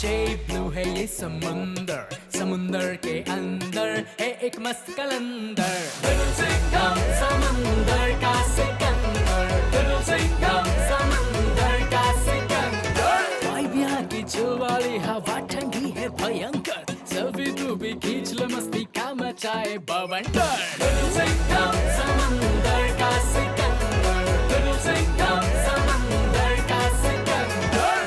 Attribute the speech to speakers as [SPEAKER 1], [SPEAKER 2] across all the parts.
[SPEAKER 1] नाचे, ब्लू है ये समुंदर, समुंदर के अंदर है एक मस्त कलंदर। लिटिल सिंघम समुंदर का सिकंदर, लिटिल सिंघम समुंदर का सिकंदर। वाइब यहाँ की चिल वाली हवा ठंडी है भयंकर, सेल्फी तू भी खींच ले मस्ती का मचाए बवंडर। लिटिल सिंघम समुंदर का सिकंदर, लिटिल सिंघम समुंदर का सिकंदर।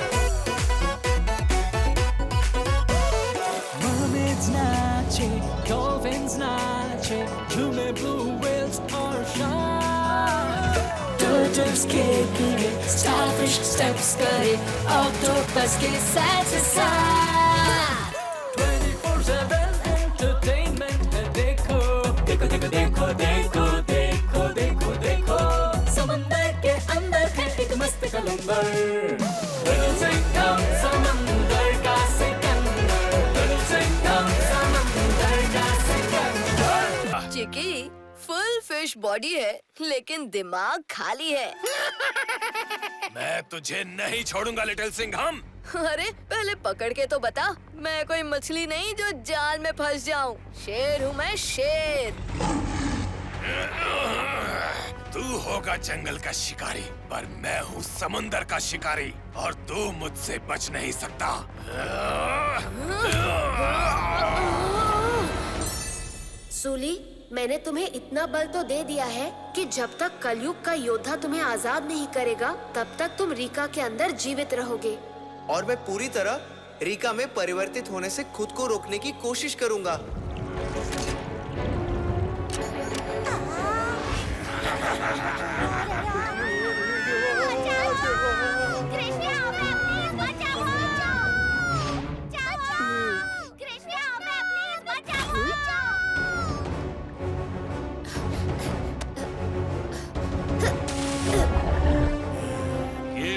[SPEAKER 1] Mermaids नाचे, dolphins नाचे, झूमे blue whales और shark। Turtles के कीड़े, starfish steps करे, octopus के side से side। 24/7 entertainment है देखो, देखो देखो देखो देखो देखो देखो देखो। समंदर के अंदर है एक मस्त कलंदर, लिटिल सिंघम समंदर का सिकंदर, लिटिल सिंघम समंदर का सिकंदर।
[SPEAKER 2] चिकी फुल फिश बॉडी है लेकिन दिमाग खाली है।
[SPEAKER 3] मैं तुझे नहीं छोड़ूंगा लिटिल सिंघम।
[SPEAKER 2] अरे पहले पकड़ के तो बता, मैं कोई मछली नहीं जो जाल में फंस जाऊं। शेर हूँ मैं, शेर।
[SPEAKER 3] तू होगा जंगल का शिकारी, पर मैं हूँ समुंदर का शिकारी, और तू मुझसे बच नहीं सकता।
[SPEAKER 4] सूली, मैंने तुम्हें इतना बल तो दे दिया है कि जब तक कलयुग का योद्धा तुम्हें आजाद नहीं करेगा, तब तक तुम रीका के अंदर जीवित रहोगे।
[SPEAKER 5] और मैं पूरी तरह रीका में परिवर्तित होने से खुद को रोकने की कोशिश करूंगा।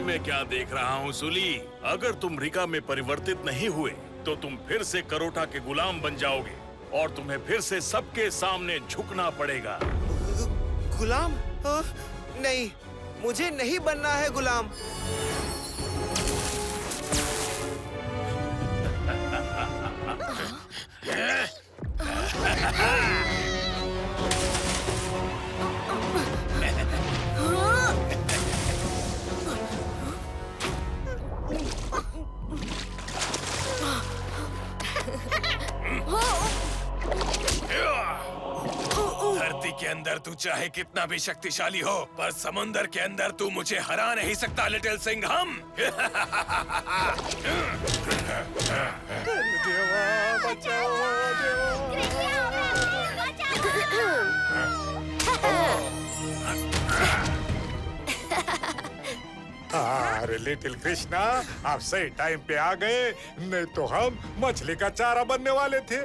[SPEAKER 6] मैं क्या देख रहा हूँ सूली? अगर तुम रीका में परिवर्तित नहीं हुए तो तुम फिर से करोटा के गुलाम बन जाओगे और तुम्हें फिर से सबके सामने झुकना पड़ेगा।
[SPEAKER 5] गुलाम? नहीं, मुझे नहीं बनना है गुलाम।
[SPEAKER 3] धरती के अंदर तू चाहे कितना भी शक्तिशाली हो, पर समुंदर के अंदर तू मुझे हरा नहीं सकता लिटिल सिंघम।
[SPEAKER 7] अरे लिटिल कृष्णा, आप सही टाइम पे आ गए, नहीं तो हम मछली का चारा बनने वाले थे।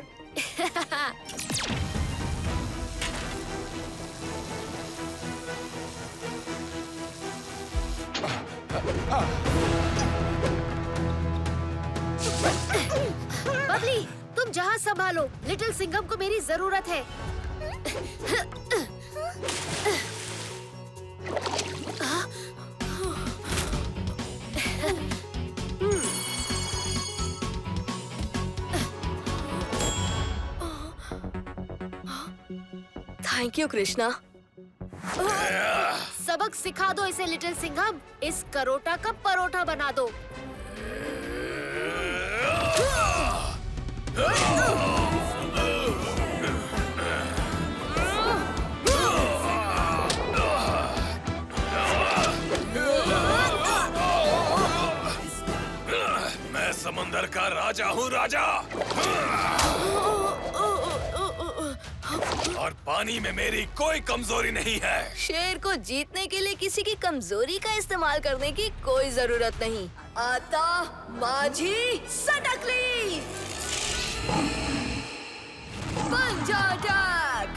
[SPEAKER 4] बबली, तुम जहाज संभालो, लिटिल सिंघम को मेरी जरूरत है।
[SPEAKER 2] Thank you Krishna.
[SPEAKER 4] सबक सिखा दो इसे लिटिल सिंघम, इस करोटा का परोठा बना दो।
[SPEAKER 3] मैं समंदर का राजा हूँ, राजा। और पानी में मेरी कोई कमजोरी नहीं है।
[SPEAKER 2] शेर को जीतने के लिए किसी की कमजोरी का इस्तेमाल करने की कोई जरूरत नहीं। आता माझी सटकली पंजा अटैक।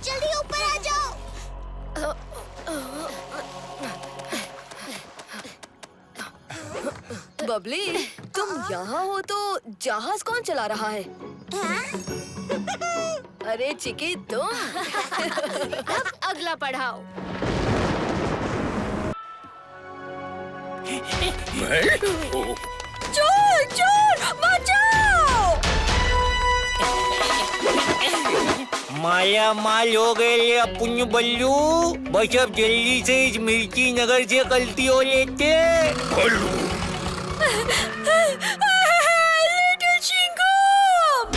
[SPEAKER 4] जल्दी ऊपर आ जाओ।
[SPEAKER 2] बबली, तुम यहाँ हो तो जहाज कौन चला रहा है? अरे चिकी तुम
[SPEAKER 4] अब अगला पढ़ाओ।
[SPEAKER 2] चोर चोर बचाओ।
[SPEAKER 8] माया माल हो गए ये अपुन बल्लू। बस अब जल्दी से इस मिर्ची नगर से गलती हो लेते।
[SPEAKER 2] लिटिल चिंगम।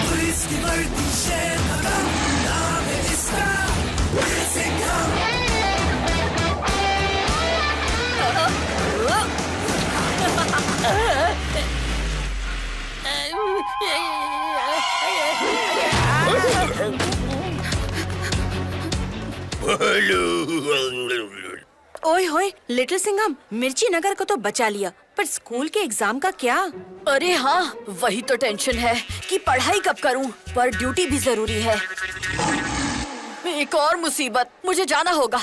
[SPEAKER 1] पुलिस की वर्दी शेर खत्म, नाम है इसका लिटिल सिंघम।
[SPEAKER 9] ओए होए लिटिल सिंघम, मिर्ची नगर को तो बचा लिया, पर स्कूल के एग्जाम का क्या?
[SPEAKER 2] अरे हाँ, वही तो टेंशन है कि पढ़ाई कब करूं, पर ड्यूटी भी जरूरी है। एक और मुसीबत, मुझे जाना होगा।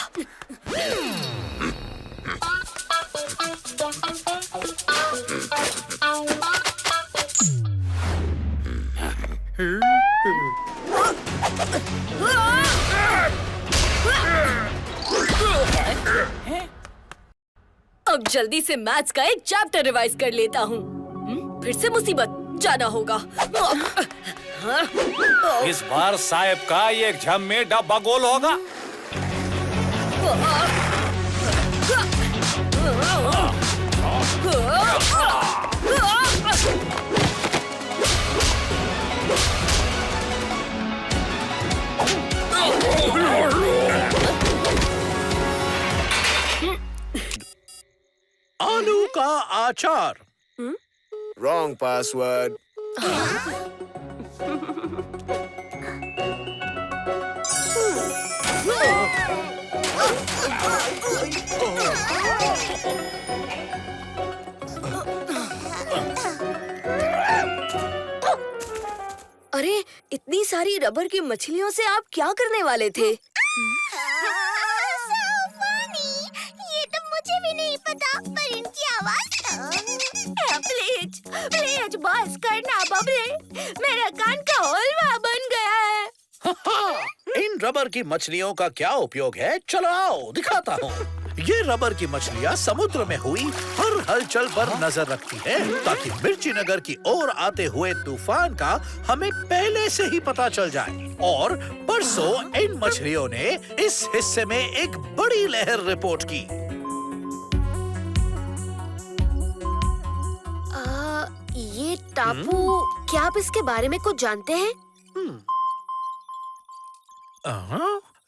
[SPEAKER 2] अब जल्दी से मैथ्स का एक चैप्टर रिवाइज कर लेता हूँ। फिर से मुसीबत, जाना होगा।
[SPEAKER 8] इस बार साहब का ये एग्जाम में डब्बा गोल होगा।
[SPEAKER 10] आलू का आचार।
[SPEAKER 5] Wrong password.
[SPEAKER 2] अरे इतनी सारी रबर की मछलियों से आप क्या करने वाले थे?
[SPEAKER 4] ये तो मुझे भी नहीं पता, पर इनकी आवाज। प्लीज प्लीज बस करना बबले, मेरा कान का हलवा बन गया है।
[SPEAKER 10] इन रबर की मछलियों का क्या उपयोग है? चलो आओ दिखाता हूँ। ये रबर की मछलियाँ समुद्र में हुई हर हलचल पर नजर रखती है, ताकि मिर्ची नगर की ओर आते हुए तूफान का हमें पहले से ही पता चल जाए। और परसों इन मछलियों ने इस हिस्से में एक बड़ी लहर रिपोर्ट की।
[SPEAKER 4] ये टापू, क्या आप इसके बारे में कुछ जानते हैं?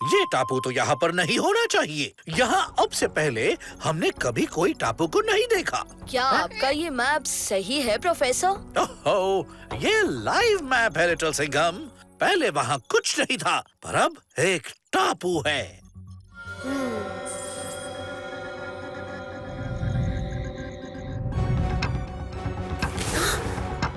[SPEAKER 10] ये टापू तो यहाँ पर नहीं होना चाहिए। यहाँ अब से पहले हमने कभी कोई टापू को नहीं देखा।
[SPEAKER 2] क्या आपका ये मैप सही है प्रोफेसर?
[SPEAKER 10] ओहो, ये लाइव मैप है लिटिल सिंघम। पहले वहाँ कुछ नहीं था, पर अब एक टापू है।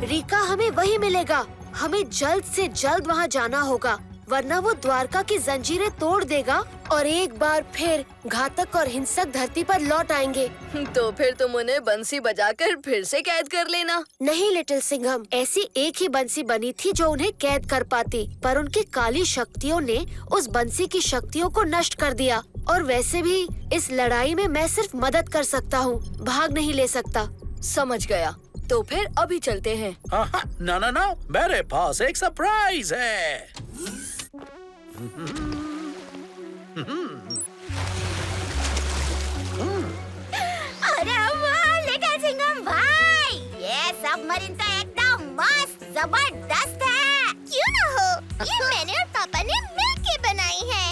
[SPEAKER 4] रीका हमें वही मिलेगा। हमें जल्द से जल्द वहाँ जाना होगा, वरना वो द्वारका की जंजीरें तोड़ देगा और एक बार फिर घातक और हिंसक धरती पर लौट आएंगे।
[SPEAKER 2] तो फिर तुम उन्हें बंसी बजाकर फिर से कैद कर लेना।
[SPEAKER 4] नहीं लिटिल सिंघम, ऐसी एक ही बंसी बनी थी जो उन्हें कैद कर पाती, पर उनकी काली शक्तियों ने उस बंसी की शक्तियों को नष्ट कर दिया। और वैसे भी इस लड़ाई में मैं सिर्फ मदद कर सकता हूँ, भाग नहीं ले सकता।
[SPEAKER 2] समझ गया, तो फिर अभी चलते हैं।
[SPEAKER 10] ना ना ना, मेरे पास एक सरप्राइज है।
[SPEAKER 4] अरे वाह लिटिल सिंघम भाई, ये सबमरीन तो एकदम मस्त जबरदस्त है। क्यों ना हो, ये मैंने और पापा ने मिलके बनाई है।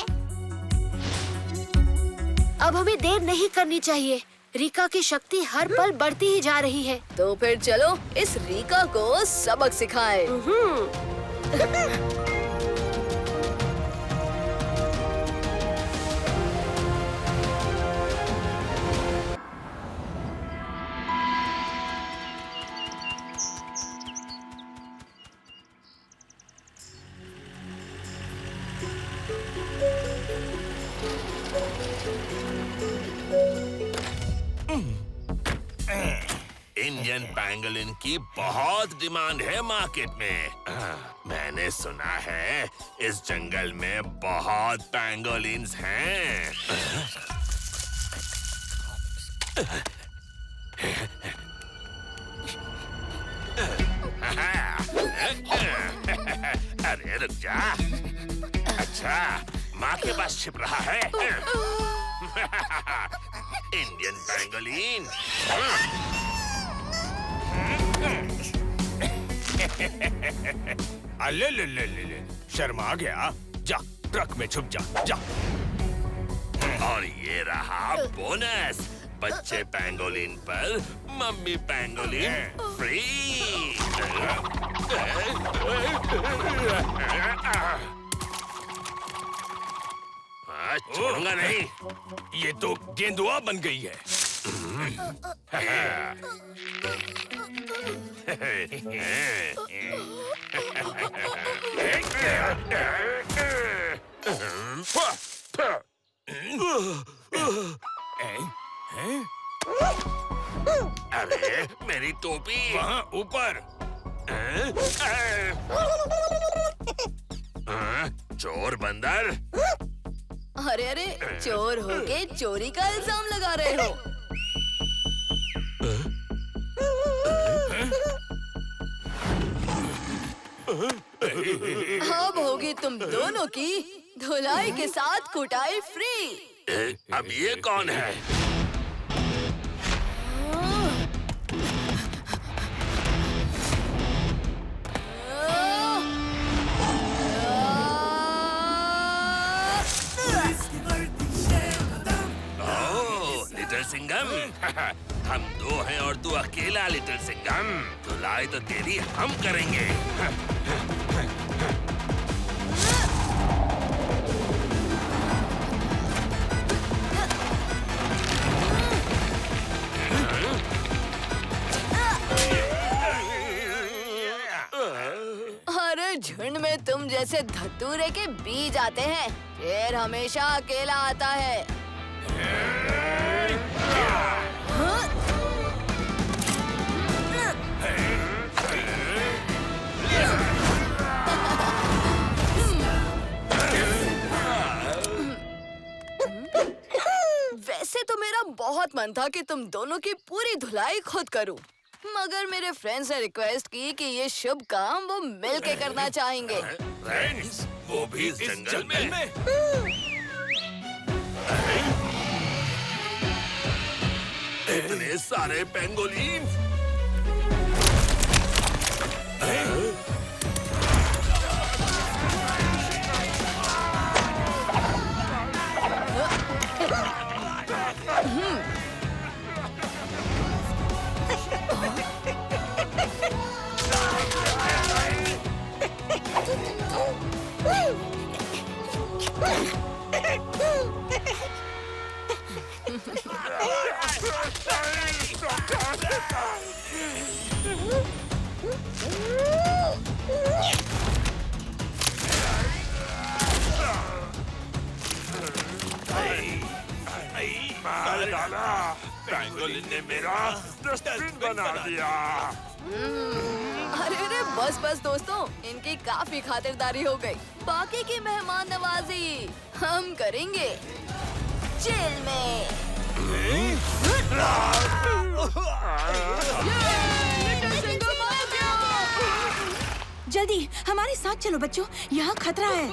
[SPEAKER 4] अब हमें देर नहीं करनी चाहिए। रीका की शक्ति हर पल बढ़ती ही जा रही है।
[SPEAKER 2] तो फिर चलो इस रीका को सबक सिखाएं।
[SPEAKER 3] इंडियन पैंगोलिन की बहुत डिमांड है मार्केट में। मैंने सुना है इस जंगल में बहुत पैंगोलिन्स हैं। अरे रुक जा। अच्छा, माँ के पास छिप रहा है। Indian pangolin.
[SPEAKER 11] ले ले ले ले ले, शर्मा गया। जा ट्रक में छुप जा, जा।
[SPEAKER 3] और ये रहा बोनस, बच्चे पैंगोलिन पर मम्मी पैंगोलिन फ्री। छोड़ूंगा नहीं।
[SPEAKER 11] ये तो गेंदुआ बन गई है।
[SPEAKER 3] अरे मेरी टोपी
[SPEAKER 11] वहाँ ऊपर।
[SPEAKER 3] चोर बंदर।
[SPEAKER 2] अरे अरे, चोर होके चोरी का इल्जाम लगा रहे हो। अब होगी तुम दोनों की धुलाई के साथ कुटाई फ्री।
[SPEAKER 3] अब ये कौन है? लिटिल सिंघम। हम दो हैं और तू अकेला लिटिल सिंघम। धुलाई तो तेरी हम करेंगे।
[SPEAKER 2] अरे झुंड में तुम जैसे धतूरे के बीज आते हैं। शेर हमेशा अकेला आता है। वैसे तो मेरा बहुत मन था कि तुम दोनों की पूरी धुलाई खुद करूं, मगर मेरे फ्रेंड्स ने रिक्वेस्ट की कि ये शुभ काम वो मिलके करना चाहेंगे।
[SPEAKER 3] फ्रेंड्स, वो भी इस जंगल में? इतने सारे पेंगोलिन। पेंगोलिन ने मेरा डस्टबिन बना दिया।
[SPEAKER 2] अरे अरे, बस बस दोस्तों, इनकी काफी खातिरदारी हो गई। बाकी की मेहमान नवाजी हम करेंगे जेल में।
[SPEAKER 9] जल्दी हमारे साथ चलो बच्चों, यहाँ खतरा है।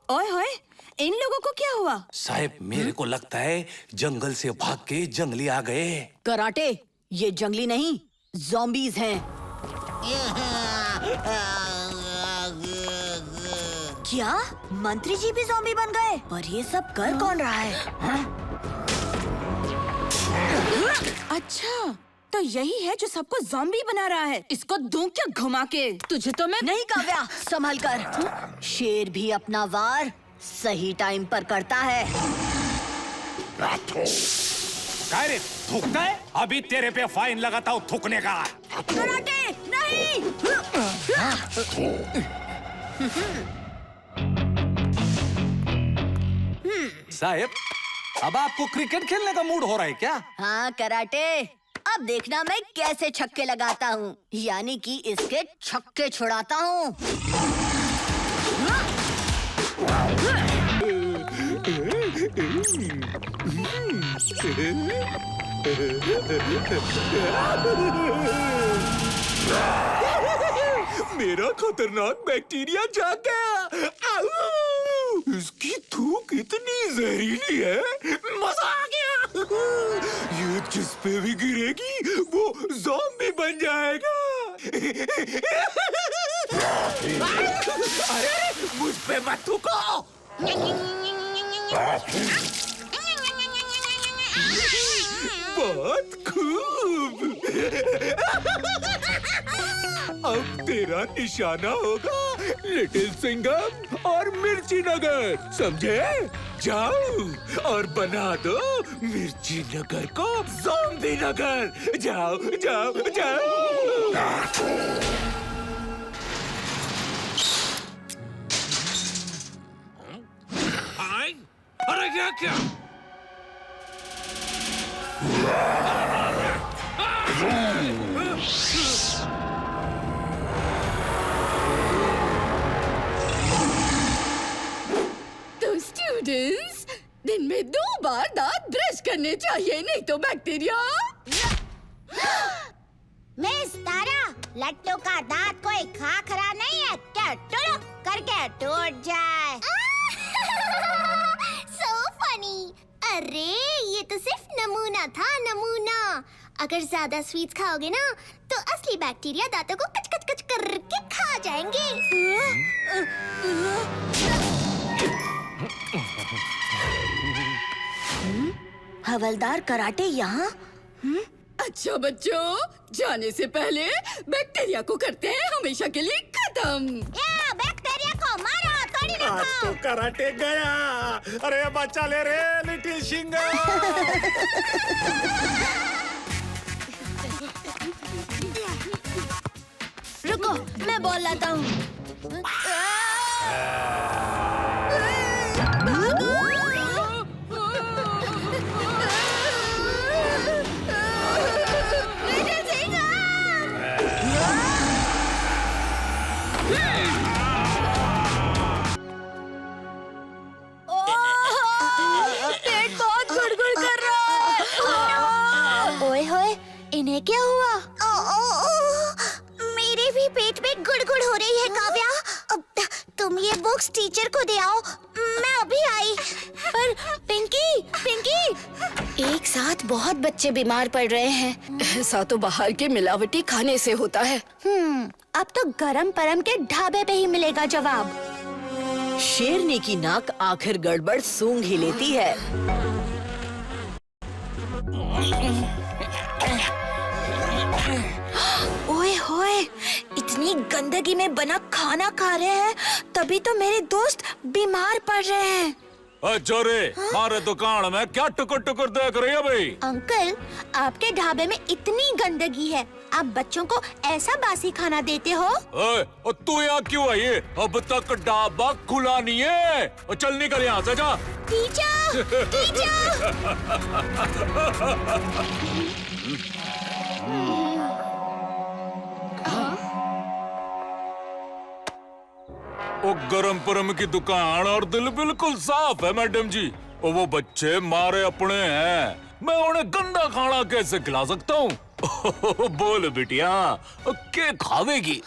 [SPEAKER 9] ओए होए, इन लोगों को क्या हुआ?
[SPEAKER 12] साहब, मेरे को लगता है जंगल से भाग के जंगली आ गए।
[SPEAKER 9] कराटे, ये जंगली नहीं, ज़ॉम्बीज़ हैं। क्या मंत्री जी भी ज़ॉम्बी बन गए? पर ये सब कर कौन रहा है? हाँ? अच्छा, तो यही है जो सबको ज़ॉम्बी बना रहा है। इसको दूं क्या घुमा के? तुझे तो मैं
[SPEAKER 2] नहीं काव्या, संभल कर। शेर भी अपना वार सही टाइम पर करता है।
[SPEAKER 11] काय रे, थूकता है? अभी तेरे पे फाइन लगाता हूँ थूकने का।
[SPEAKER 2] कराटे नहीं।
[SPEAKER 12] साहब, अब आपको क्रिकेट खेलने का मूड हो रहा है क्या?
[SPEAKER 2] हाँ कराटे, अब देखना मैं कैसे छक्के लगाता हूँ, यानी कि इसके छक्के छुड़ाता हूँ।
[SPEAKER 11] मेरा खतरनाक बैक्टीरिया जाग गया। आऊ! इसकी थूक इतनी जहरीली है, मजा आ गया। ये जिस पे भी गिरेगी वो ज़ॉम्बी बन जाएगा। अरे मुझ पे मत थूको। बहुत खूब। अब तेरा निशाना होगा लिटिल सिंघम और मिर्ची नगर, समझे? जाओ और बना दो मिर्ची नगर को ज़ॉम्बी नगर। जाओ जाओ जाओ।
[SPEAKER 3] अरे क्या?
[SPEAKER 13] तो स्टूडेंट्स, दिन में 2 बार दांत ब्रश करने चाहिए, नहीं तो बैक्टीरिया।
[SPEAKER 14] मिस तारा, लट्टू का दांत कोई खाखरा नहीं है क्या टुलुक करके टूट जाए।
[SPEAKER 15] So funny। अरे ये तो सिर्फ नमूना था, नमूना। अगर ज्यादा स्वीट्स खाओगे ना तो असली बैक्टीरिया दांतों को कच कच कच करके खा जाएंगे।
[SPEAKER 2] हवलदार कराटे यहाँ?
[SPEAKER 13] अच्छा बच्चों, जाने से पहले बैक्टीरिया को करते हैं हमेशा के लिए खत्म।
[SPEAKER 14] बैक्टीरिया को मारो, तोड़ी रखो।
[SPEAKER 7] आज तो कराटे गया। अरे बच्चा ले रे लिटिल सिंघम।
[SPEAKER 2] रुको, मैं बॉल लाता हूँ। पेट बहुत गुड़गुड़ कर रहा है।
[SPEAKER 15] ओए होए, इन्हें क्या हुआ? मेरे भी पेट में गुड़गुड़ हो रही है काव्या। तुम ये बुक्स टीचर को दे आओ, मैं अभी आई।
[SPEAKER 4] पर पिंकी, एक साथ बहुत बच्चे बीमार पड़ रहे हैं।
[SPEAKER 13] ऐसा तो बाहर के मिलावटी खाने से होता है।
[SPEAKER 15] अब तो गरम परम के ढाबे पे ही मिलेगा जवाब।
[SPEAKER 2] शेरनी की नाक आखिर गड़बड़ सूंघ ही लेती है।
[SPEAKER 9] ओए होए, इतनी गंदगी में बना खाना खा रहे हैं, तभी तो मेरे दोस्त बीमार पड़ रहे हैं।
[SPEAKER 6] अरे हमारे दुकान में क्या टुकुर टुकुर देख रही है भाई?
[SPEAKER 15] अंकल, आपके ढाबे में इतनी गंदगी है, आप बच्चों को ऐसा बासी खाना देते हो?
[SPEAKER 6] और तू यहाँ क्यों आई है? अब तक ढाबा खुला नहीं है। और चल निकल यहाँ से, जा।
[SPEAKER 15] टीचर,
[SPEAKER 6] वो गरम परम की दुकान और दिल बिल्कुल साफ है मैडम जी। और वो बच्चे मारे अपने हैं, मैं उन्हें गंदा खाना कैसे खिला सकता हूँ? बोल बिटिया, क्या खावेगी?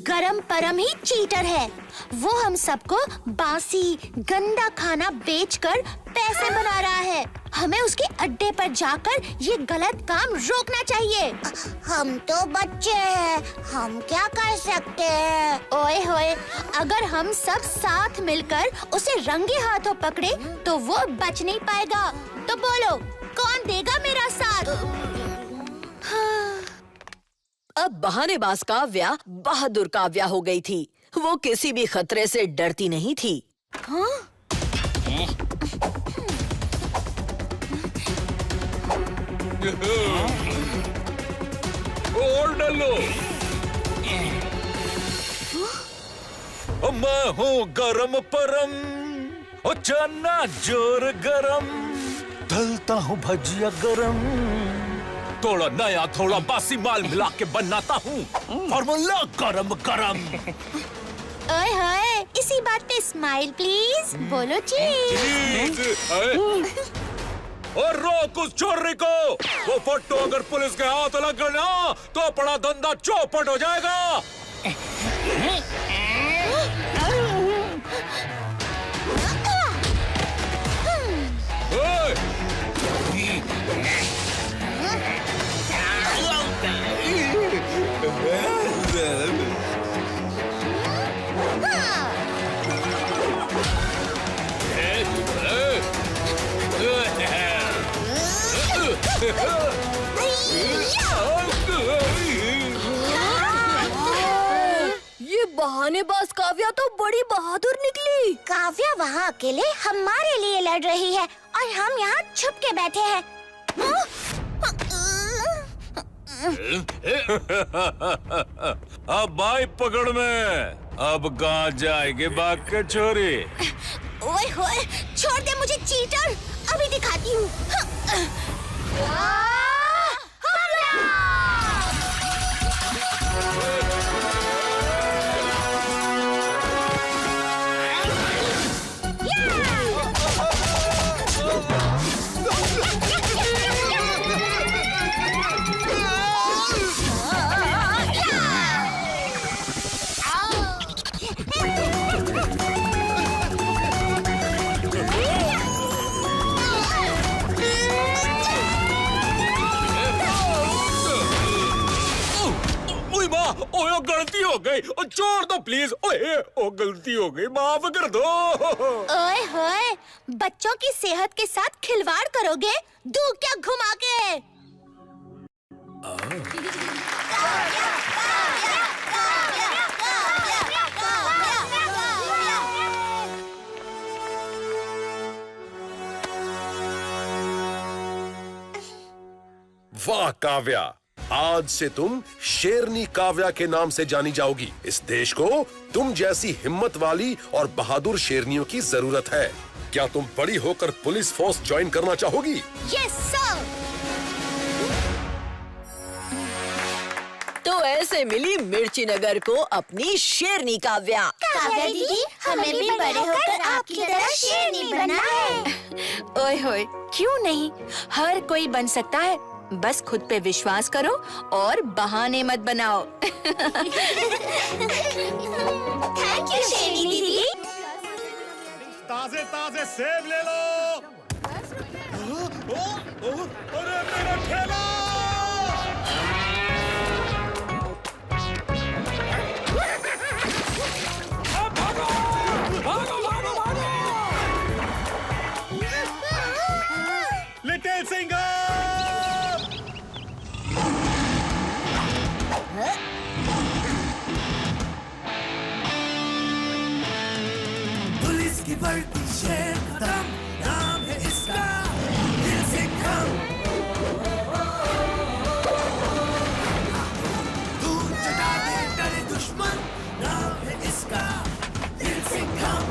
[SPEAKER 15] गरम परम ही चीटर है। वो हम सबको बासी गंदा खाना बेचकर
[SPEAKER 9] पैसे बना रहा है। हमें उसके अड्डे पर जाकर ये गलत काम रोकना चाहिए।
[SPEAKER 14] हम तो बच्चे हैं, हम क्या कर सकते हैं?
[SPEAKER 9] ओए होए, अगर हम सब साथ मिलकर उसे रंगे हाथों पकड़े तो वो बच नहीं पाएगा। तो बोलो, कौन देगा मेरा साथ?
[SPEAKER 2] अब बहानेबाज काव्या बहादुर काव्या हो गई थी। वो किसी भी खतरे से डरती नहीं थी।
[SPEAKER 9] हाँ?
[SPEAKER 11] और डालो। मैं हूँ गरम परम, चना जोर गरम, तलता हूँ भजिया गरम, थोड़ा नया थोड़ा बासी माल मिला के बनाता हूँ फॉर्मूला गरम गरम।
[SPEAKER 9] ओए होए, इसी बात पे स्माइल प्लीज। बोलो चीज।
[SPEAKER 11] और रोक उस चोरी को। वो फट्टू अगर पुलिस के हाथ लग गया ना तो बड़ा धंधा चौपट हो जाएगा।
[SPEAKER 2] ये बहानेबाज काव्या तो बड़ी बहादुर निकली।
[SPEAKER 14] काव्या वहाँ अकेले हमारे लिए लड़ रही है और हम यहाँ छुप के बैठे हैं।
[SPEAKER 11] अब भाई पकड़ में, अब कहाँ जाएगी भाग के छोरी।
[SPEAKER 14] ओए होए, छोड़ दे मुझे चीटर, अभी दिखाती हूँ।
[SPEAKER 11] ओए गलती हो गई, छोड़ दो प्लीज। ओए ओ गलती हो गई, माफ कर दो।
[SPEAKER 9] ओए होए, बच्चों की सेहत के साथ खिलवाड़ करोगे? दूध क्या घुमा के?
[SPEAKER 16] वाह काव्या, आज से तुम शेरनी काव्या के नाम से जानी जाओगी। इस देश को तुम जैसी हिम्मत वाली और बहादुर शेरनियों की जरूरत है। क्या तुम बड़ी होकर पुलिस फोर्स ज्वाइन करना चाहोगी?
[SPEAKER 9] Yes sir.
[SPEAKER 2] तो ऐसे मिली मिर्ची नगर को अपनी शेरनी काव्या।
[SPEAKER 14] काव्या दीदी, हमें भी बड़े होकर आपकी तरह शेरनी बनना है।
[SPEAKER 9] ओए होए, क्यों नहीं, हर कोई बन सकता है। बस खुद पे विश्वास करो और बहाने मत बनाओ।
[SPEAKER 14] थैंक यू शेरनी दीदी।
[SPEAKER 11] ताजे ताजे सेब ले लो। अरे मेरा ठेला। Little singer.
[SPEAKER 1] पुलिस की वर्दी शेर कदम, नाम है इसका दिल सिंघम। दूर चटा दे डरे दुश्मन, नाम है इसका दिल Singham.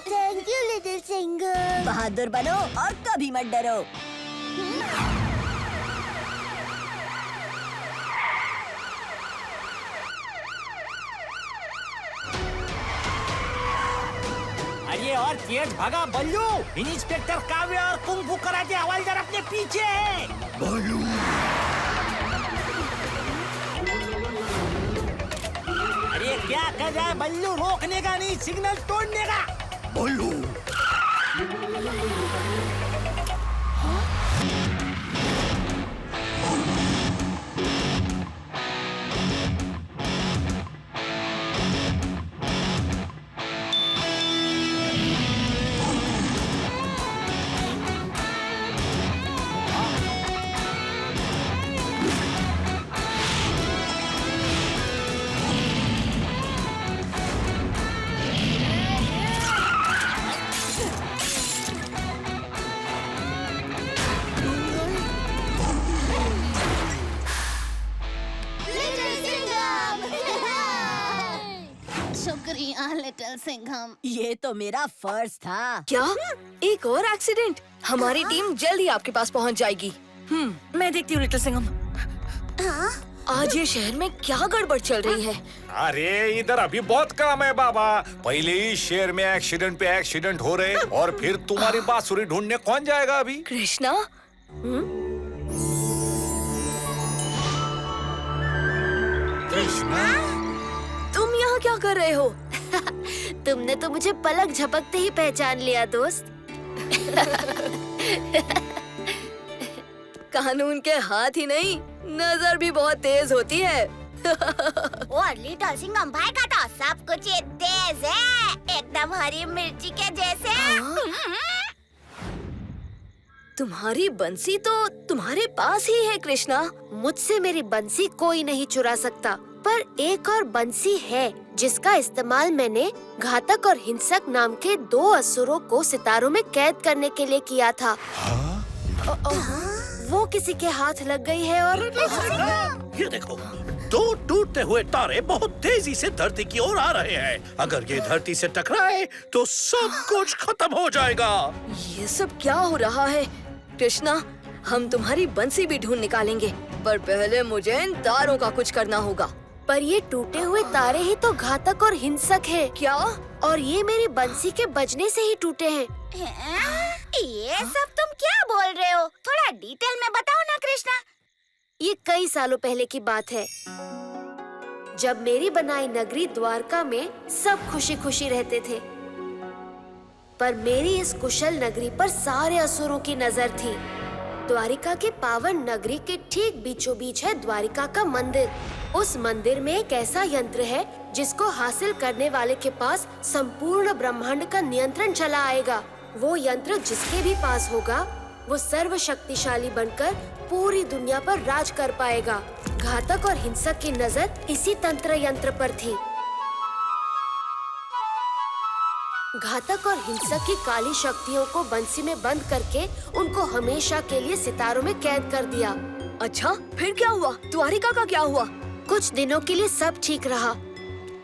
[SPEAKER 14] Thank you little singer.
[SPEAKER 2] बहादुर बनो और कभी मत डरो।
[SPEAKER 8] अरे और तेज भागा बल्लू। इंस्पेक्टर काव्या और कुंफू कराटे हवलदार अपने पीछे है।
[SPEAKER 1] बोलू
[SPEAKER 8] क्या कर रहा है बल्लू? रोकने का नहीं, सिग्नल तोड़ने का।
[SPEAKER 11] बल्लू
[SPEAKER 9] शुक्रिया लिटिल सिंघम।
[SPEAKER 13] ये तो मेरा फर्ज था।
[SPEAKER 2] क्या? एक और एक्सीडेंट? हमारी टीम जल्द ही आपके पास पहुंच जाएगी। मैं देखती हूँ लिटिल सिंघम। आज ये शहर में क्या गड़बड़ चल रही है?
[SPEAKER 7] अरे इधर अभी बहुत काम है बाबा। पहले ही शहर में एक्सीडेंट पे एक्सीडेंट हो रहे और फिर तुम्हारी बांसुरी ढूंढने कौन जाएगा अभी?
[SPEAKER 2] कृष्णा?
[SPEAKER 7] कृष्णा?
[SPEAKER 2] तुम यहाँ क्या कर रहे हो?
[SPEAKER 4] तुमने तो मुझे पलक झपकते ही पहचान लिया दोस्त।
[SPEAKER 2] कानून के हाथ ही नहीं, नजर भी बहुत तेज होती है।
[SPEAKER 14] और लिटिल सिंघम भाई का तो सब कुछ ये तेज है, एकदम हरी मिर्ची के जैसे।
[SPEAKER 2] तुम्हारी बंसी तो तुम्हारे पास ही है कृष्णा।
[SPEAKER 4] मुझसे मेरी बंसी कोई नहीं चुरा सकता, पर एक और बंसी है जिसका इस्तेमाल मैंने घातक और हिंसक नाम के 2 असुरों को सितारों में कैद करने के लिए किया था। वो किसी के हाथ लग गई है और
[SPEAKER 10] ये देखो, 2 टूटते हुए तारे बहुत तेजी से धरती की ओर आ रहे हैं। अगर ये धरती से टकराए तो सब कुछ खत्म हो जाएगा।
[SPEAKER 2] ये सब क्या हो रहा है? कृष्णा, हम तुम्हारी बंसी भी ढूंढ निकालेंगे, पर पहले मुझे इन तारों का कुछ करना होगा।
[SPEAKER 4] पर ये टूटे हुए तारे ही तो घातक और हिंसक है।
[SPEAKER 2] क्या?
[SPEAKER 4] और ये मेरी बंसी के बजने से ही टूटे हैं।
[SPEAKER 14] ये सब तुम क्या बोल रहे हो? थोड़ा डिटेल में बताओ ना कृष्णा।
[SPEAKER 4] ये कई सालों पहले की बात है, जब मेरी बनाई नगरी द्वारका में सब खुशी खुशी रहते थे। पर मेरी इस कुशल नगरी पर सारे असुरों की नजर थी। द्वारिका के पावन नगरी के ठीक बीचों बीच है द्वारिका का मंदिर। उस मंदिर में एक ऐसा यंत्र है जिसको हासिल करने वाले के पास संपूर्ण ब्रह्मांड का नियंत्रण चला आएगा। वो यंत्र जिसके भी पास होगा, वो सर्वशक्तिशाली बनकर पूरी दुनिया पर राज कर पाएगा। घातक और हिंसक की नजर इसी तंत्र यंत्र पर थी। घातक और हिंसक की काली शक्तियों को बंसी में बंद करके उनको हमेशा के लिए सितारों में कैद कर दिया।
[SPEAKER 2] अच्छा, फिर क्या हुआ? द्वारिका का क्या हुआ?
[SPEAKER 4] कुछ दिनों के लिए सब ठीक रहा,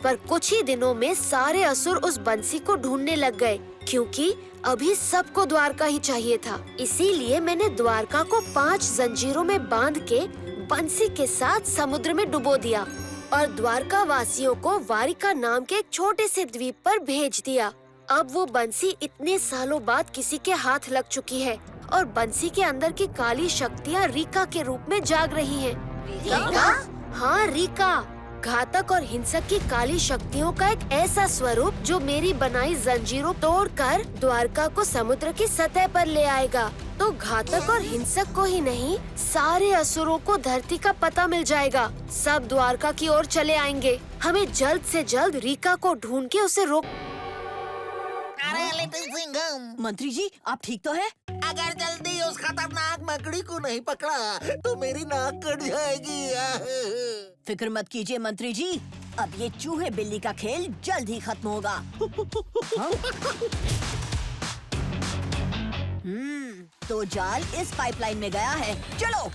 [SPEAKER 4] पर कुछ ही दिनों में सारे असुर उस बंसी को ढूंढने लग गए, क्योंकि अभी सबको द्वारका ही चाहिए था। इसीलिए मैंने द्वारका को 5 जंजीरों में बांध के बंसी के साथ समुद्र में डुबो दिया और द्वारका वासियों को वारिका नाम के एक छोटे से द्वीप पर भेज दिया। अब वो बंसी इतने सालों बाद किसी के हाथ लग चुकी है और बंसी के अंदर की काली शक्तियाँ रीका के रूप में जाग रही हैं।
[SPEAKER 14] रीका?
[SPEAKER 4] हाँ, रीका, घातक और हिंसक की काली शक्तियों का एक ऐसा स्वरूप जो मेरी बनाई जंजीरों तोड़कर द्वारका को समुद्र की सतह पर ले आएगा। तो घातक और हिंसक को ही नहीं, सारे असुरों को धरती का पता मिल जाएगा। सब द्वारका की ओर चले आएंगे। हमें जल्द से जल्द रीका को ढूंढ के उसे रोक।
[SPEAKER 8] अरे लिटिल सिंघम,
[SPEAKER 13] मंत्री जी, आप ठीक तो है?
[SPEAKER 8] अगर जल्दी उस खतरनाक मकड़ी को नहीं पकड़ा तो मेरी नाक कट जाएगी।
[SPEAKER 13] फिक्र मत कीजिए मंत्री जी, अब ये चूहे बिल्ली का खेल जल्द ही खत्म होगा। तो जाल इस पाइपलाइन में गया है, चलो।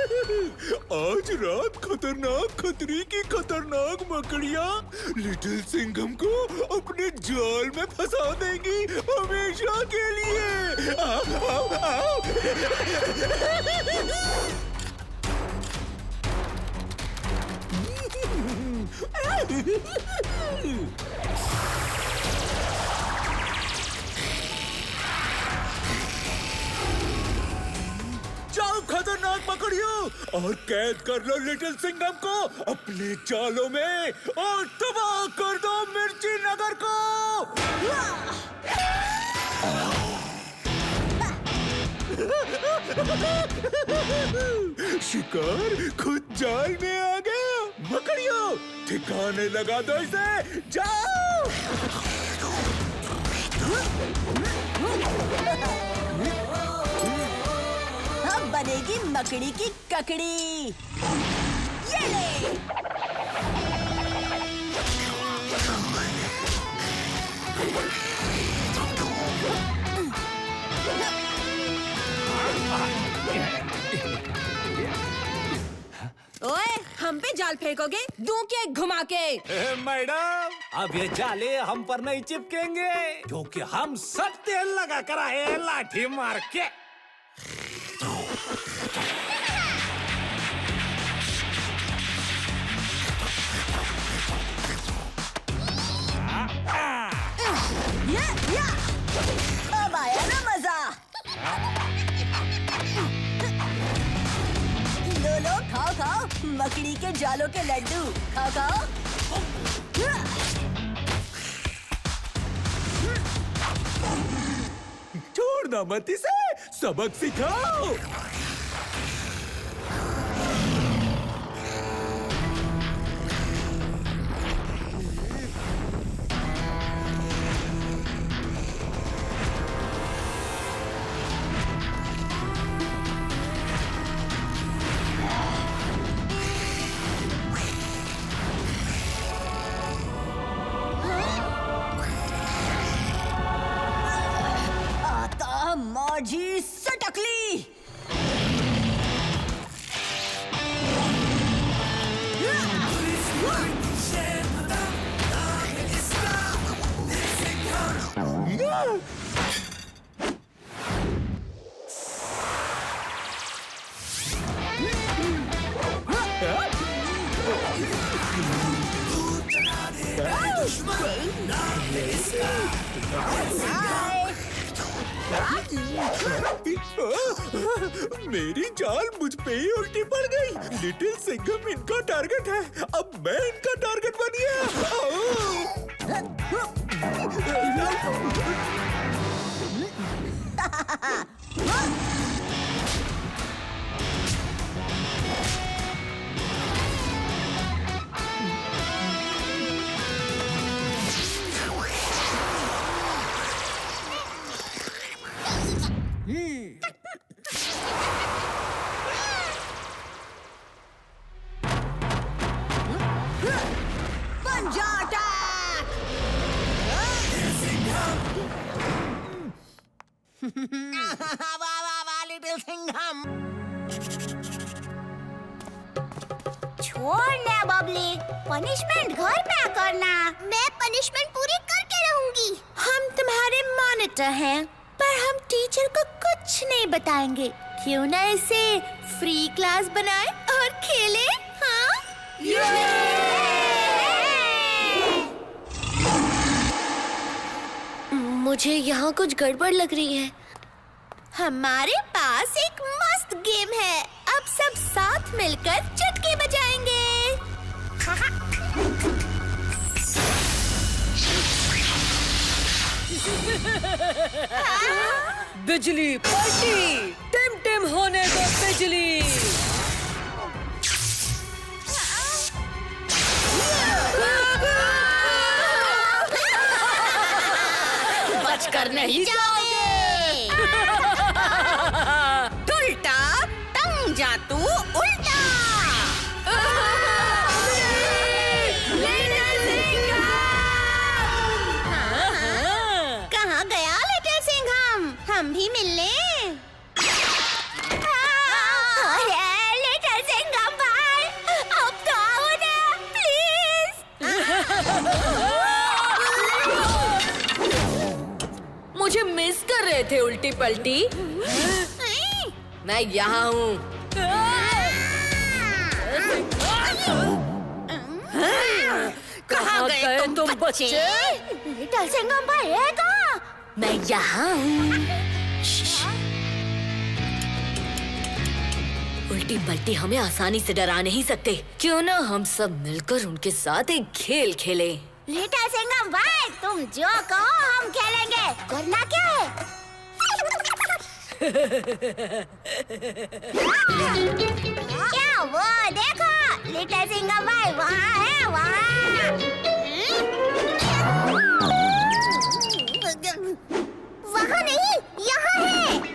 [SPEAKER 11] आज रात खतरनाक खतरे की खतरनाक मकड़ियाँ लिटिल सिंघम को अपने जाल में फंसा देंगी हमेशा के लिए। आओ, आओ, आओ। जाओ खतरनाक मकड़ियों और कैद कर लो लिटिल सिंघम को अपने जालों में और तबाह कर दो मिर्ची नगर को। शिकार खुद जाल में आ गया। मकड़ियों ठिकाने लगा दो इसे, जाओ।
[SPEAKER 17] अब बनेगी मकड़ी की ककड़ी। ये ले।
[SPEAKER 2] ओए, हम पे जाल फेंकोगे? दूं के घुमा के?
[SPEAKER 7] मैडम, अब ये जाले हम पर नहीं चिपकेंगे क्योंकि हम सब तेल लगा कर आए लाठी मार के।
[SPEAKER 17] या। अब आया ना मजा। लो खाओ खाओ मकड़ी के जालों के लड्डू, खाओ खाओ।
[SPEAKER 11] छोड़ना मत इसे, सबक सिखाओ।
[SPEAKER 17] मौजी सटकली।
[SPEAKER 11] मेरी जाल मुझ पे ही उल्टी पड़ गई। लिटिल सिंघम इनका टारगेट है, अब मैं इनका टारगेट बन गया।
[SPEAKER 14] लिटिल सिंघम। छोड़ ना बबली, पनिशमेंट घर पे करना।
[SPEAKER 15] मैं पनिशमेंट पूरी करके रहूंगी।
[SPEAKER 14] हम तुम्हारे मॉनिटर हैं, पर हम टीचर को कुछ नहीं बताएंगे। क्यों ना इसे फ्री क्लास बनाए और खेले? हाँ?
[SPEAKER 4] मुझे यहाँ कुछ गड़बड़ लग रही है।
[SPEAKER 14] हमारे पास एक मस्त गेम है। अब सब साथ मिलकर चुटकी बजाएंगे।
[SPEAKER 2] बिजली पार्टी, टिम टिम होने दो बिजली। बचकर नहीं जाओगे। उल्टा टंग जा तू उल्टा।
[SPEAKER 14] कहाँ गया लिटिल सिंघम? हम भी मिल लें। लिटिल
[SPEAKER 2] पलटी। मैं यहाँ हूँ। कहाँ गए तुम बच्चे?
[SPEAKER 14] लिटिल सिंघम भाई है कहाँ?
[SPEAKER 2] मैं यहाँ हूँ। उल्टी पलटी हमें आसानी से डरा नहीं सकते। क्यों ना हम सब मिलकर उनके साथ एक खेल खेले।
[SPEAKER 14] लिटिल सिंघम भाई, तुम जो कहो हम खेलेंगे। करना क्या है? क्या वो देखो, लिटिल सिंघम भाई वहाँ है, वहाँ। वहाँ नहीं, यहाँ है।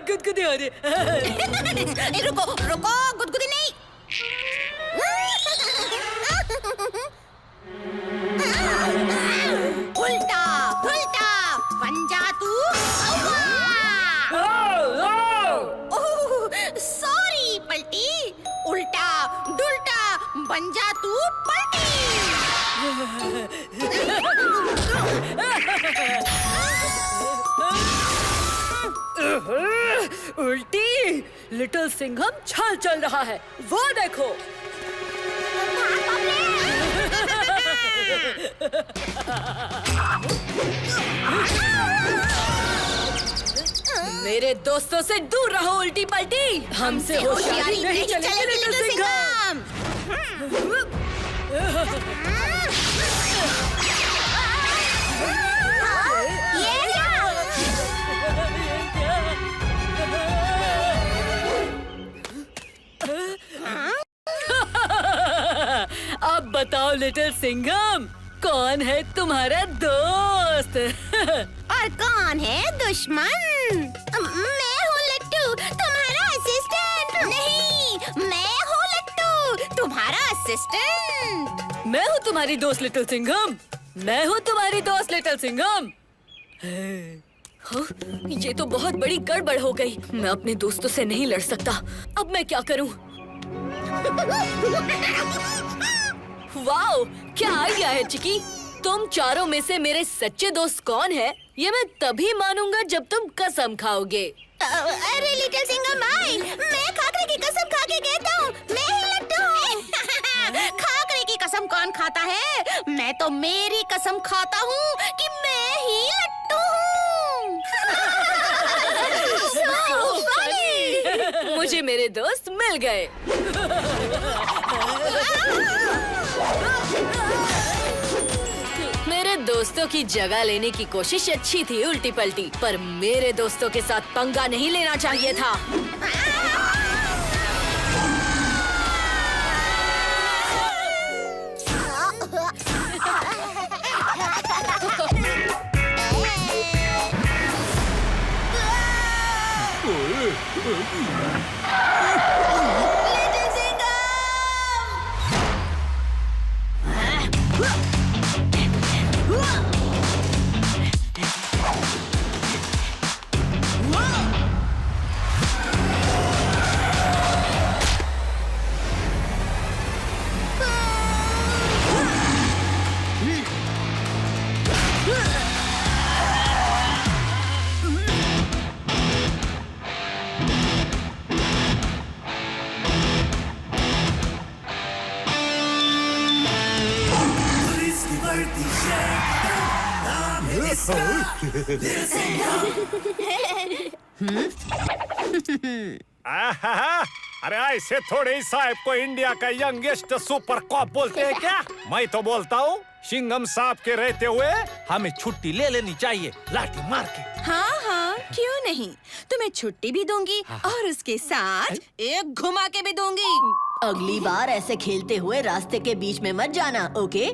[SPEAKER 2] गुदगुदी हो रही।
[SPEAKER 14] रुको रुको, गुदगुदी नहीं। उल्टा उल्टा बन जा तू। सॉरी पलटी। उल्टा डुल्टा बन जा तू पलटी।
[SPEAKER 2] उल्टी, लिटिल सिंघम छल चल रहा है, वो देखो। मेरे दोस्तों से दूर रहो उल्टी पलटी। हमसे होशियारी नहीं चलेगी लिटिल सिंघम। अब बताओ लिटिल सिंघम, कौन है तुम्हारा दोस्त?
[SPEAKER 14] और कौन है दुश्मन? मैं हूँ लट्टू, तुम्हारा असिस्टेंट। नहीं, मैं हूँ लट्टू, तुम्हारा असिस्टेंट।
[SPEAKER 2] मैं हूँ तुम्हारी दोस्त लिटिल सिंघम। मैं हूँ तुम्हारी दोस्त लिटिल सिंघम। ये तो बहुत बड़ी गड़बड़ हो गई। मैं अपने दोस्तों से नहीं लड़ सकता। अब मैं क्या करूँ? वाओ, क्या आइडिया है चिकी। तुम चारों में से मेरे सच्चे दोस्त कौन है, ये मैं तभी मानूंगा जब तुम कसम खाओगे।
[SPEAKER 14] अरे लिटिल सिंघम भाई, मैं खाकरे की कसम खा के कहता हूँ, मैं ही लट्टू हूँ। खाकरे की कसम कौन खाता है? मैं तो मेरी कसम खाता हूँ कि मैं ही लट्टू हूँ। So funny।
[SPEAKER 2] मुझे मेरे दोस्त मिल गए। मेरे दोस्तों की जगह लेने की कोशिश अच्छी थी उल्टी पलटी, पर मेरे दोस्तों के साथ पंगा नहीं लेना चाहिए था।
[SPEAKER 7] अरे ऐसे थोड़े ही साहब को इंडिया का यंगेस्ट सुपर कॉप बोलते हैं क्या? मैं तो बोलता हूँ सिंघम साहब के रहते हुए हमें छुट्टी ले लेनी चाहिए, लाठी मार के।
[SPEAKER 13] हाँ हाँ, क्यों नहीं। तुम्हें छुट्टी भी दूंगी और उसके साथ एक घुमा के भी दूंगी।
[SPEAKER 17] अगली बार ऐसे खेलते हुए रास्ते के बीच में मत जाना, ओके?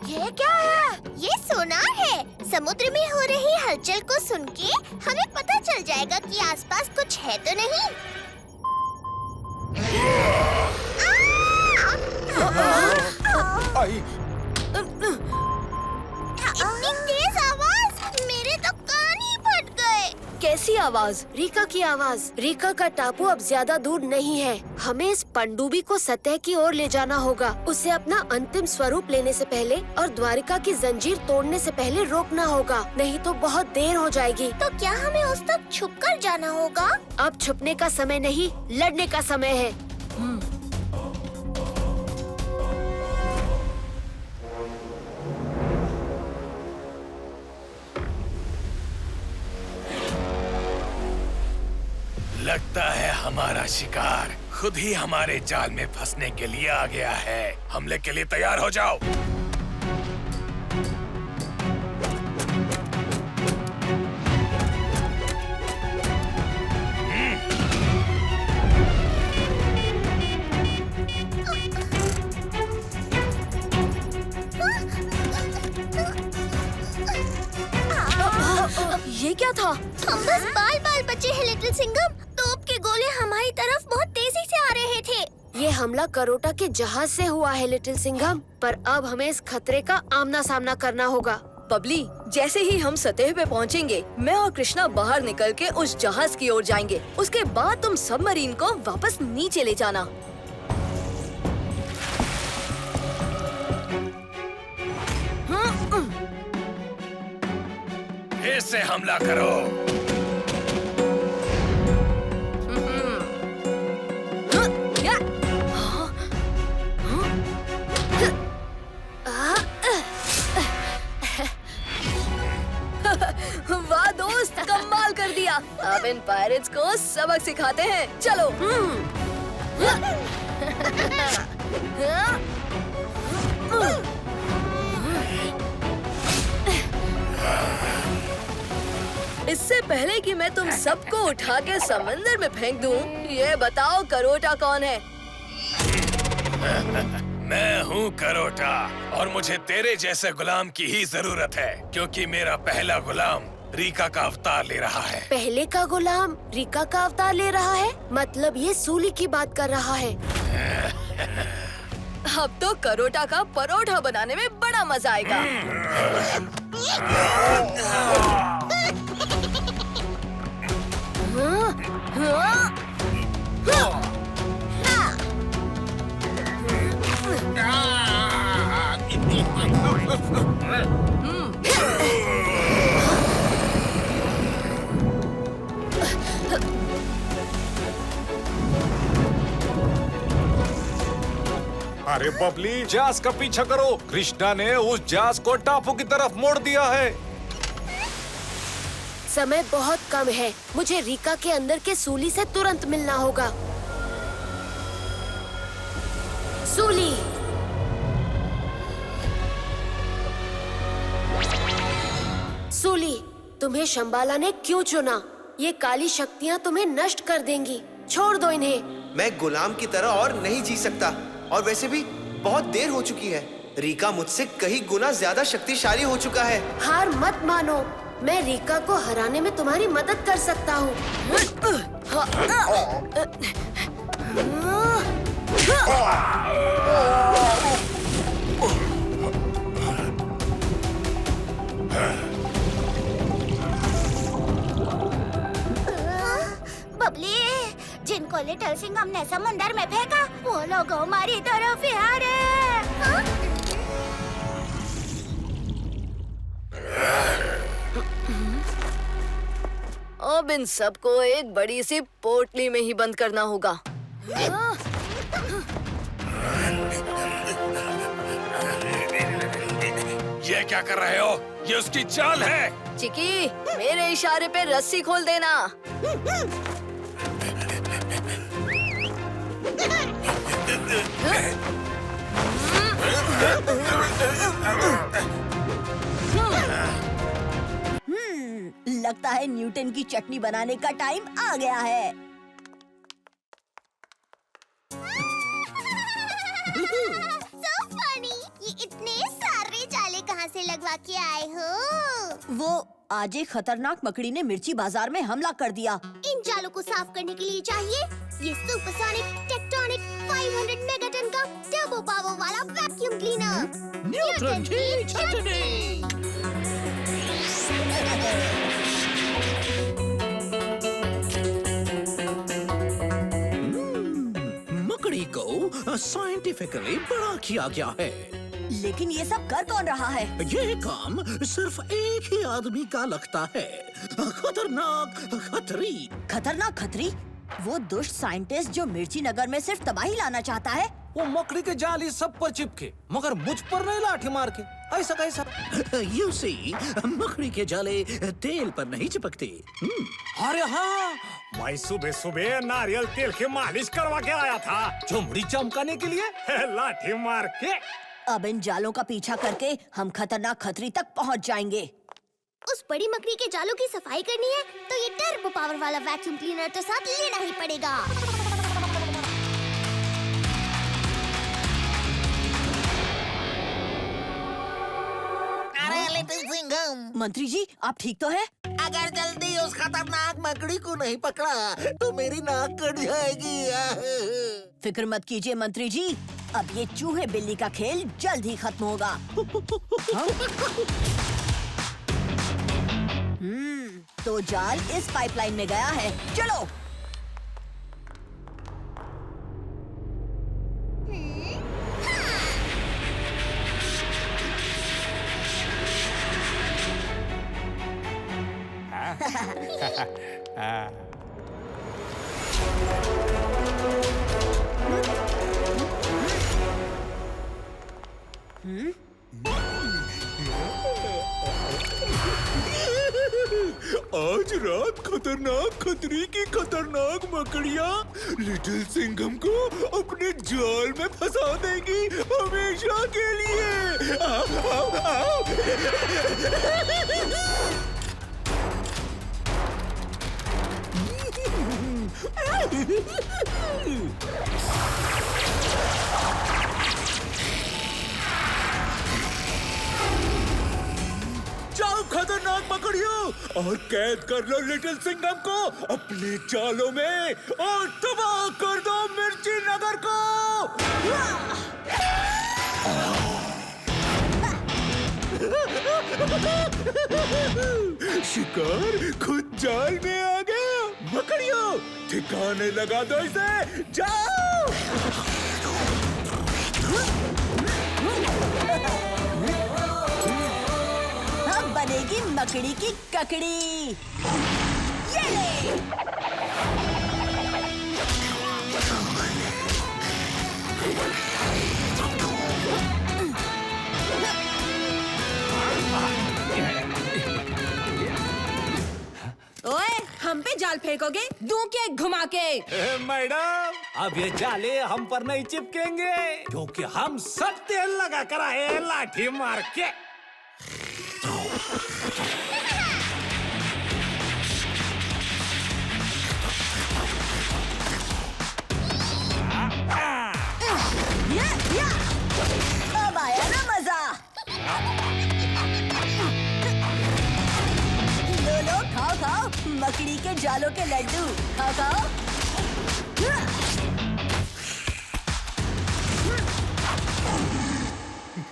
[SPEAKER 14] ये क्या है? ये
[SPEAKER 15] हलचल को सुन के हमें पता चल जाएगा कि आसपास कुछ है तो नहीं। इतनी तेज आवाज, मेरे तो कान ही फट गए।
[SPEAKER 4] कैसी आवाज? रीका की आवाज। रीका का टापू अब ज्यादा दूर नहीं है। हमें इस पनडुब्बी को सतह की ओर ले जाना होगा। उसे अपना अंतिम स्वरूप लेने से पहले और द्वारिका की जंजीर तोड़ने से पहले रोकना होगा, नहीं तो बहुत देर हो जाएगी।
[SPEAKER 15] तो क्या हमें उस तक छुपकर जाना होगा?
[SPEAKER 4] अब छुपने का समय नहीं, लड़ने का समय है।
[SPEAKER 6] लगता है हमारा शिकार खुद ही हमारे जाल में फंसने के लिए आ गया है। हमले के लिए तैयार हो जाओ।
[SPEAKER 2] ये क्या था?
[SPEAKER 15] हम बस बाल बचे हैं लिटिल सिंघम। तोप के गोले हमारी तरफ बहुत तेजी से आ रहे थे।
[SPEAKER 4] ये हमला करोटा के जहाज से हुआ है लिटिल सिंघम, पर अब हमें इस खतरे का आमना सामना करना होगा।
[SPEAKER 2] बबली, जैसे ही हम सतह पे पहुंचेंगे, मैं और कृष्णा बाहर निकल के उस जहाज की ओर जाएंगे। उसके बाद तुम सबमरीन को वापस नीचे ले जाना।
[SPEAKER 6] फिर से हमला करो।
[SPEAKER 2] वाह दोस्त, कमाल कर दिया। अब इन पायरेट्स को सबक सिखाते हैं। चलो। इससे पहले कि मैं तुम सबको उठा के समंदर में फेंक दूं, ये बताओ करोटा कौन है?
[SPEAKER 6] मैं हूँ करोटा और मुझे तेरे जैसे गुलाम की ही जरूरत है, क्योंकि मेरा पहला गुलाम रीका का अवतार ले रहा है।
[SPEAKER 4] पहले का गुलाम रीका का अवतार ले रहा है? मतलब ये सूली की बात कर रहा है।
[SPEAKER 2] अब तो करोटा का परोठा बनाने में बड़ा मजा आएगा।
[SPEAKER 7] अरे बबली, जहाज का पीछा करो। कृष्णा ने उस जहाज को टापू की तरफ मोड़ दिया है।
[SPEAKER 4] समय बहुत कम है। मुझे रीका के अंदर के सूली से तुरंत मिलना होगा। सूली, सूली, तुम्हें शंबाला ने क्यों चुना? ये काली शक्तियाँ तुम्हें नष्ट कर देंगी। छोड़ दो इन्हें।
[SPEAKER 5] मैं गुलाम की तरह और नहीं जी सकता, और वैसे भी बहुत देर हो चुकी है। रीका मुझसे कहीं गुना ज्यादा शक्तिशाली हो चुका है।
[SPEAKER 4] हार मत मानो, मैं रीका को हराने में तुम्हारी मदद कर सकता हूँ।
[SPEAKER 15] बबली, जिनको लिटिल सिंघम ने समुंदर में फेंका, वो लोग हमारी तरफ ही आ रहे हैं।
[SPEAKER 2] अब इन सबको एक बड़ी सी पोटली में ही बंद करना होगा।
[SPEAKER 6] ये क्या कर रहे हो? ये उसकी चाल है।
[SPEAKER 2] चिकी, मेरे इशारे पे रस्सी खोल देना।
[SPEAKER 17] लगता है न्यूटन की चटनी बनाने का टाइम आ गया है।
[SPEAKER 15] So funny! ये इतने सारे जाले कहाँ कहाँ से लगवा के आए हो?
[SPEAKER 17] वो आज एक खतरनाक मकड़ी ने मिर्ची बाजार में हमला कर दिया।
[SPEAKER 15] इन जालों को साफ करने के लिए चाहिए ये सुपरसोनिक टेक्टोनिक 500 मेगाटन का टर्बो पावर वाला वैक्यूम क्लीनर।
[SPEAKER 10] न्यूट्रॉन की छटनी। मकड़ी को साइंटिफिकली बड़ा किया गया है,
[SPEAKER 17] लेकिन ये सब कर कौन रहा है?
[SPEAKER 10] ये काम सिर्फ एक ही आदमी का लगता है, खतरनाक खतरी।
[SPEAKER 17] खतरनाक खतरी? वो दुष्ट साइंटिस्ट जो मिर्ची नगर में सिर्फ तबाही लाना चाहता है।
[SPEAKER 7] वो मकड़ी के जाली सब पर चिपके, मगर मुझ पर नहीं लाठी मार के। ऐसा कैसा?
[SPEAKER 10] You see, मकड़ी के जाले तेल पर नहीं चिपकते।
[SPEAKER 7] अरे हाँ, मैं सुबह सुबह नारियल तेल की मालिश करवा के आया था, चमड़ी चमकाने के लिए लाठी मार के।
[SPEAKER 17] अब इन जालों का पीछा करके हम खतरनाक खतरी तक पहुंच जाएंगे।
[SPEAKER 15] उस बड़ी मकड़ी के जालों की सफाई करनी है तो ये टर्बो पावर वाला वैक्यूम क्लीनर तो साथ लेना ही पड़ेगा।
[SPEAKER 8] अरे लिटिल सिंघम,
[SPEAKER 17] मंत्री जी आप ठीक तो हैं?
[SPEAKER 8] अगर जल्दी उस खतरनाक मकड़ी को नहीं पकड़ा तो मेरी नाक कट जाएगी।
[SPEAKER 17] फिक्र मत कीजिए मंत्री जी, अब ये चूहे बिल्ली का खेल जल्द ही खत्म होगा। तो जाल इस पाइपलाइन में गया है, चलो।
[SPEAKER 11] आज रात खतरनाक खतरी की खतरनाक मकड़ियाँ लिटिल सिंघम को अपने जाल में फंसा देंगी हमेशा के लिए। आओ, आओ, आओ। जाओ खतरनाक मकड़ियों और कैद कर लो लिटिल सिंघम को अपने जालों में और तबाह कर दो मिर्ची नगर को। शिकार खुद जाल में आ गया। मकड़ियों ठिकाने लगा दो इसे, जाओ।
[SPEAKER 17] अब बनेगी मकड़ी की ककड़ी। ये ले।
[SPEAKER 2] ओए, हम पे जाल फेंकोगे? दूं के घुमा के।
[SPEAKER 7] मैडम, अब ये जाले हम पर नहीं चिपकेंगे, क्योंकि हम सब तेल लगा कर आए हैं लाठी मार के।
[SPEAKER 17] अब आया ना मजा। लो लो खाओ खाओ मकड़ी के जालों के लड्डू, खाओ खाओ।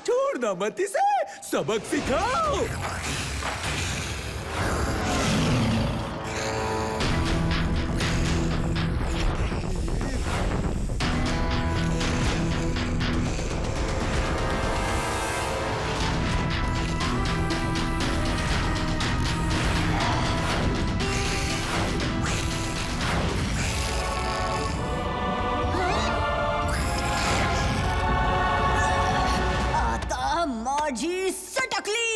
[SPEAKER 11] छोड़ना मत इसे, सबक सिखाओ।
[SPEAKER 17] मौजी सटकली।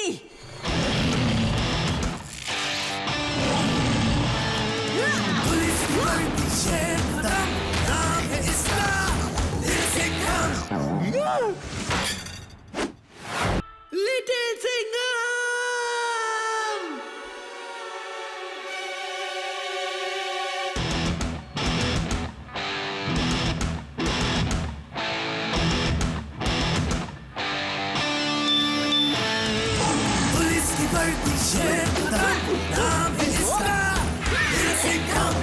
[SPEAKER 11] लिटिल सिंघम।
[SPEAKER 1] शेर का नाम है इसका, लिटिल सिंघम।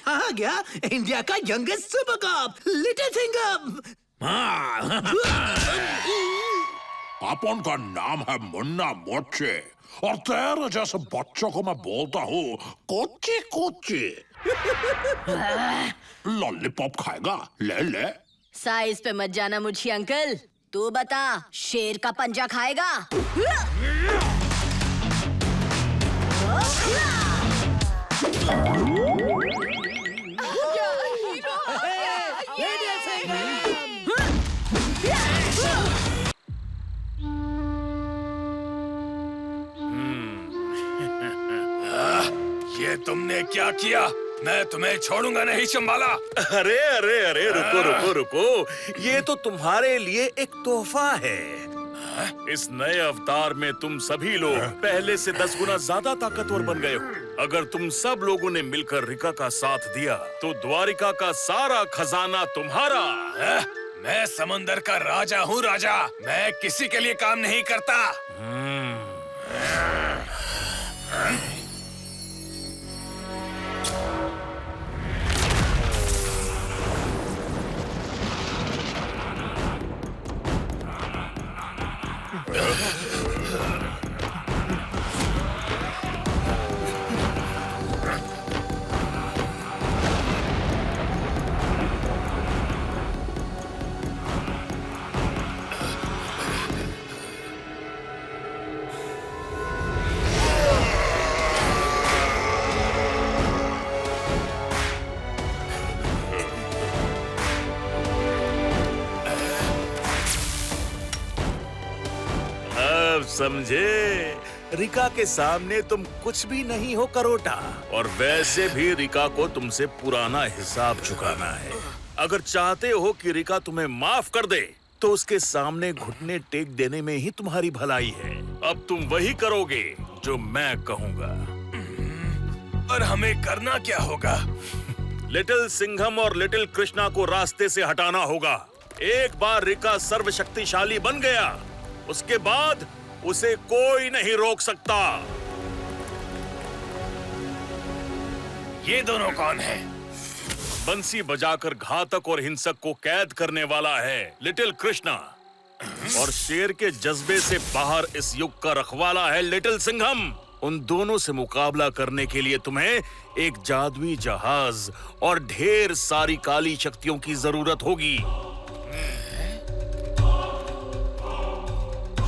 [SPEAKER 11] आ गया इंडिया का youngest super cop little Singham.
[SPEAKER 6] अपन का नाम है मुन्ना मोचे और तेरे जैसे बच्चों को मैं बोलता हूँ कोची कोची। लॉलीपॉप खाएगा? ले ले।
[SPEAKER 17] साइज पे मत जाना मुझे अंकल। तू बता, शेर का पंजा खाएगा?
[SPEAKER 6] ये तुमने क्या किया? मैं तुम्हें छोड़ूंगा नहीं शंबाला।
[SPEAKER 18] अरे अरे अरे रुको रुको रुको, ये तो तुम्हारे लिए एक तोहफा है।
[SPEAKER 6] इस नए अवतार में तुम सभी लोग पहले से 10 गुना ज्यादा ताकतवर बन गए हो। अगर तुम सब लोगों ने मिलकर रिका का साथ दिया तो द्वारिका का सारा खजाना तुम्हारा। मैं समंदर का राजा हूँ राजा, मैं किसी के लिए काम नहीं करता।
[SPEAKER 18] समझे? रिका के सामने तुम कुछ भी नहीं हो करोटा।
[SPEAKER 6] और वैसे भी रिका को तुमसे पुराना हिसाब चुकाना है। अगर चाहते हो कि रिका तुम्हें माफ कर दे तो उसके सामने घुटने टेक देने में ही तुम्हारी भलाई है। अब तुम वही करोगे जो मैं कहूँगा। और हमें करना क्या होगा? लिटिल सिंघम और लिटिल कृष्णा को रास्ते से हटाना होगा। एक बार रिका सर्वशक्तिशाली बन गया, उसके बाद उसे कोई नहीं रोक सकता। ये दोनों कौन हैं? बंसी बजाकर घातक और हिंसक को कैद करने वाला है लिटिल कृष्णा, और शेर के जज्बे से बाहर इस युग का रखवाला है लिटिल सिंघम। उन दोनों से मुकाबला करने के लिए तुम्हें एक जादुई जहाज और ढेर सारी काली शक्तियों की जरूरत होगी।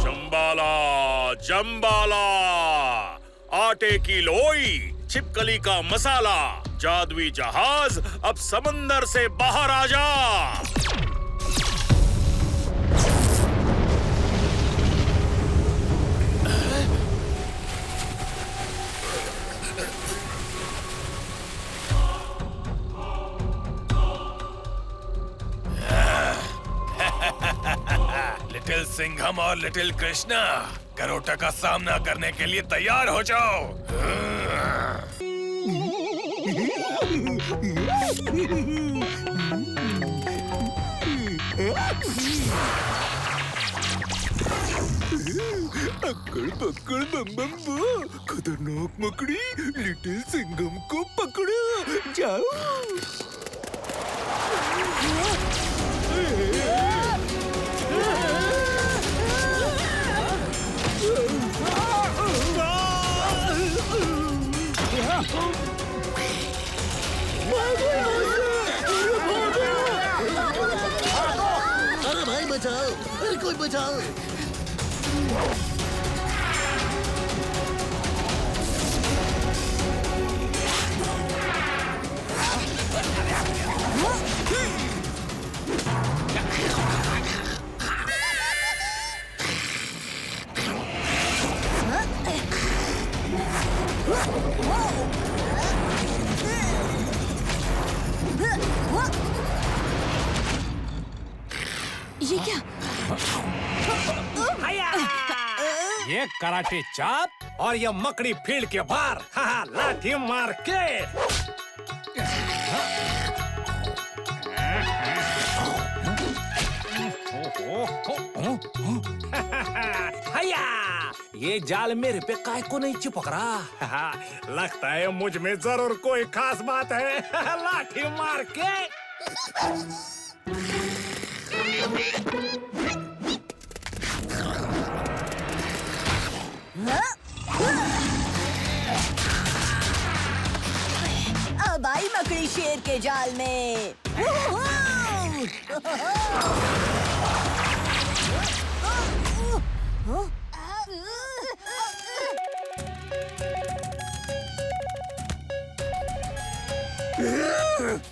[SPEAKER 6] शंबाला, जंबाला, आटे की लोई, छिपकली का मसाला, जादुई जहाज अब समंदर से बाहर आ जा। लिटिल सिंघम और लिटिल कृष्णा, करोटा का सामना करने के लिए तैयार हो जाओ।
[SPEAKER 11] अक्कड़ पक्कड़ बम बम बो, खतरनाक मकड़ी लिटिल सिंघम को पकड़ो, जाओ।
[SPEAKER 1] अरे भाई बचाओ, अरे कोई बचाओ।
[SPEAKER 17] ये क्या?
[SPEAKER 7] ये कराटे चाप और ये मकड़ी फील्ड के बाहर, हाँ लाठी मार के। हया, ये जाल मेरे पे काय को नहीं चिपक रहा। लगता है मुझ में जरूर कोई खास बात है। लाठी मार के
[SPEAKER 17] अब आई मकड़ी शेर के जाल में।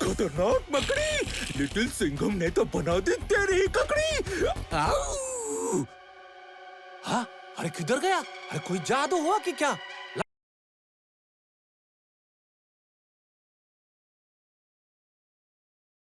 [SPEAKER 11] खतरनाक मकड़ी, लिटिल सिंघम ने तो बना दी तेरी ककड़ी।
[SPEAKER 7] हाँ, अरे किधर गया? अरे कोई जादू हुआ कि क्या?